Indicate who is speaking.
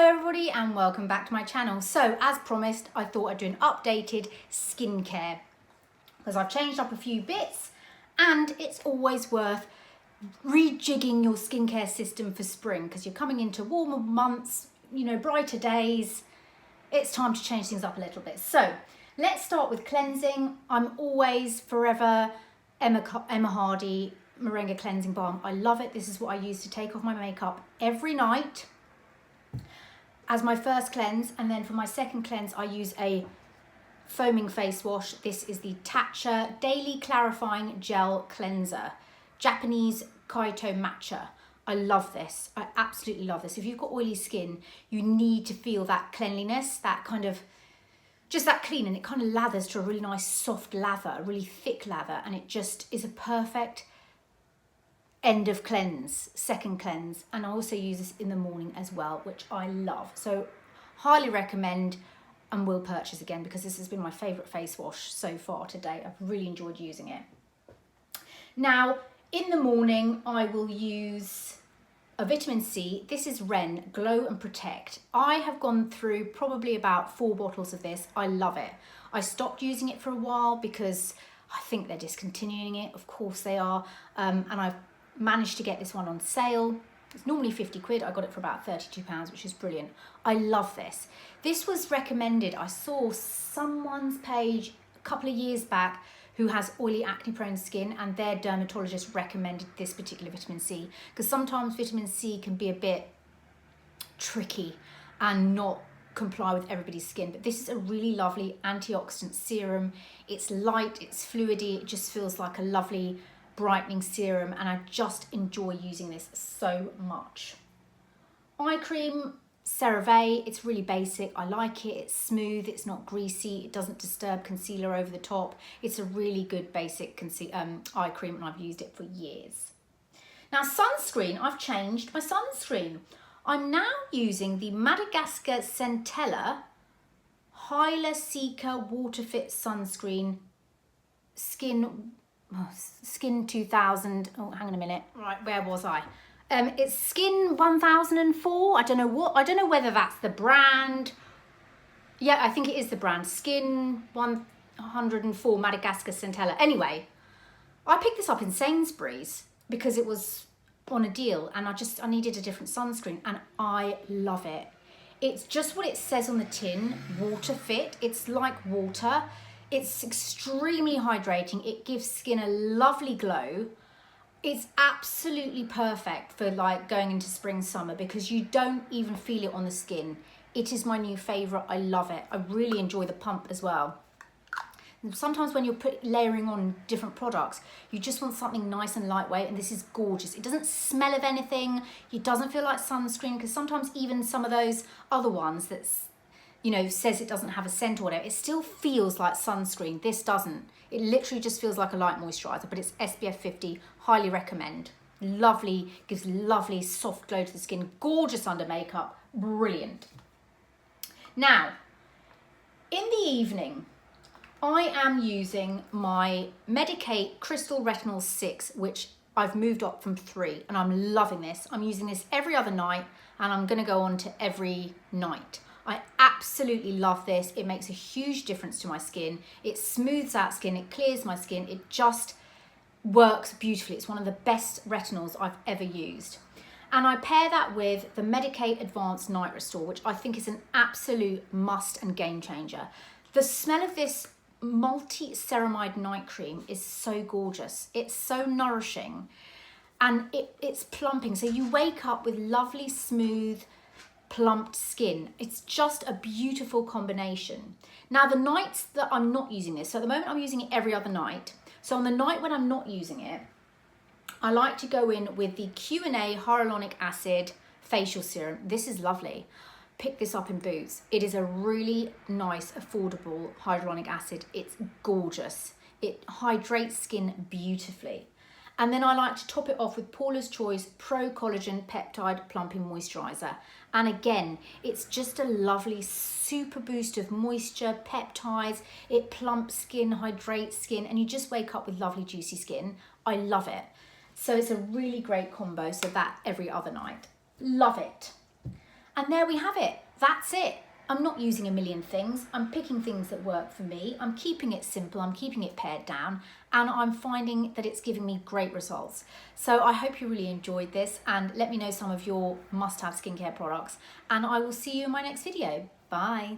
Speaker 1: everybody and welcome back to my channel. So as promised, I thought I'd do an updated skincare because I've changed up a few bits and it's always worth rejigging your skincare system for spring because you're coming into warmer months, you know, brighter days. It's time to change things up a little bit. So let's start with cleansing. I'm always forever Emma Hardie Moringa cleansing balm. I love it. This is what I use to take off my makeup every night as my first cleanse, and then for my second cleanse I use a foaming face wash. This is the Tatcha Daily Clarifying Gel Cleanser, Japanese Kaito Matcha. I love this. I absolutely love this. If you've got oily skin, you need to feel that cleanliness, that kind of, just that clean, and it kind of lathers to a really nice soft lather, a really thick lather, and it just is a perfect end of cleanse, second cleanse. And I also use this in the morning as well, which I love. So highly recommend and will purchase again because this has been my favorite face wash so far to date. I've really enjoyed using it. Now in the morning I will use a vitamin C. This is Ren Glow and Protect. I have gone through probably about 4 bottles of this. I love it. I stopped using it for a while because I think they're discontinuing it. Of course they are. And I've managed to get this one on sale. It's normally 50 quid. I got it for about £32, which is brilliant. I love this. This was recommended. I saw someone's page a couple of years back who has oily acne prone skin, and their dermatologist recommended this particular vitamin C because sometimes vitamin C can be a bit tricky and not comply with everybody's skin. But this is a really lovely antioxidant serum. It's light, it's fluidy, it just feels like a lovely brightening serum, and I just enjoy using this so much. Eye cream, CeraVe. It's really basic. I like it. It's smooth, it's not greasy, it doesn't disturb concealer over the top. It's a really good basic eye cream, and I've used it for years. Now sunscreen, I've changed my sunscreen. I'm now using the Madagascar Centella Hyalu-Cica Water Fit Sunscreen Skin 2000. Oh, hang on a minute. Right, where was I? It's Skin 1004. I don't know whether that's the brand. Yeah, I think it is the brand. Skin 104 Madagascar Centella. Anyway, I picked this up in Sainsbury's because it was on a deal, and I needed a different sunscreen, and I love it. It's just what it says on the tin, water fit. It's like water. It's extremely hydrating. It gives skin a lovely glow. It's absolutely perfect for like going into spring, summer because you don't even feel it on the skin. It is my new favorite. I love it. I really enjoy the pump as well. And sometimes when you're layering on different products, you just want something nice and lightweight, and this is gorgeous. It doesn't smell of anything. It doesn't feel like sunscreen because sometimes even some of those other ones that's, you know, says it doesn't have a scent or whatever, it still feels like sunscreen. This doesn't. It literally just feels like a light moisturiser, but it's SPF 50. Highly recommend. Lovely, gives lovely soft glow to the skin. Gorgeous under makeup. Brilliant. Now, in the evening, I am using my Medicate Crystal Retinal 6, which I've moved up from 3, and I'm loving this. I'm using this every other night, and I'm going to go on to every night. I absolutely love this. It makes a huge difference to my skin. It smooths out skin, it clears my skin, it just works beautifully. It's one of the best retinals I've ever used. And I pair that with the Medicate Advanced Night Restore, which I think is an absolute must and game changer. The smell of this multi-ceramide night cream is so gorgeous. It's so nourishing, and it's plumping. So you wake up with lovely, smooth, plumped skin. It's just a beautiful combination. Now the nights that I'm not using this, so at the moment I'm using it every other night. So on the night when I'm not using it, I like to go in with the Q&A Hyaluronic Acid Facial Serum. This is lovely. Pick this up in Boots. It is a really nice, affordable hyaluronic acid. It's gorgeous. It hydrates skin beautifully. And then I like to top it off with Paula's Choice Pro-Collagen Peptide Plumping Moisturiser. And again, it's just a lovely super boost of moisture, peptides. It plumps skin, hydrates skin, and you just wake up with lovely juicy skin. I love it. So it's a really great combo. So that every other night. Love it. And there we have it. That's it. I'm not using a million things. I'm picking things that work for me. I'm keeping it simple. I'm keeping it pared down, and I'm finding that it's giving me great results. So I hope you really enjoyed this, and let me know some of your must-have skincare products, and I will see you in my next video. Bye.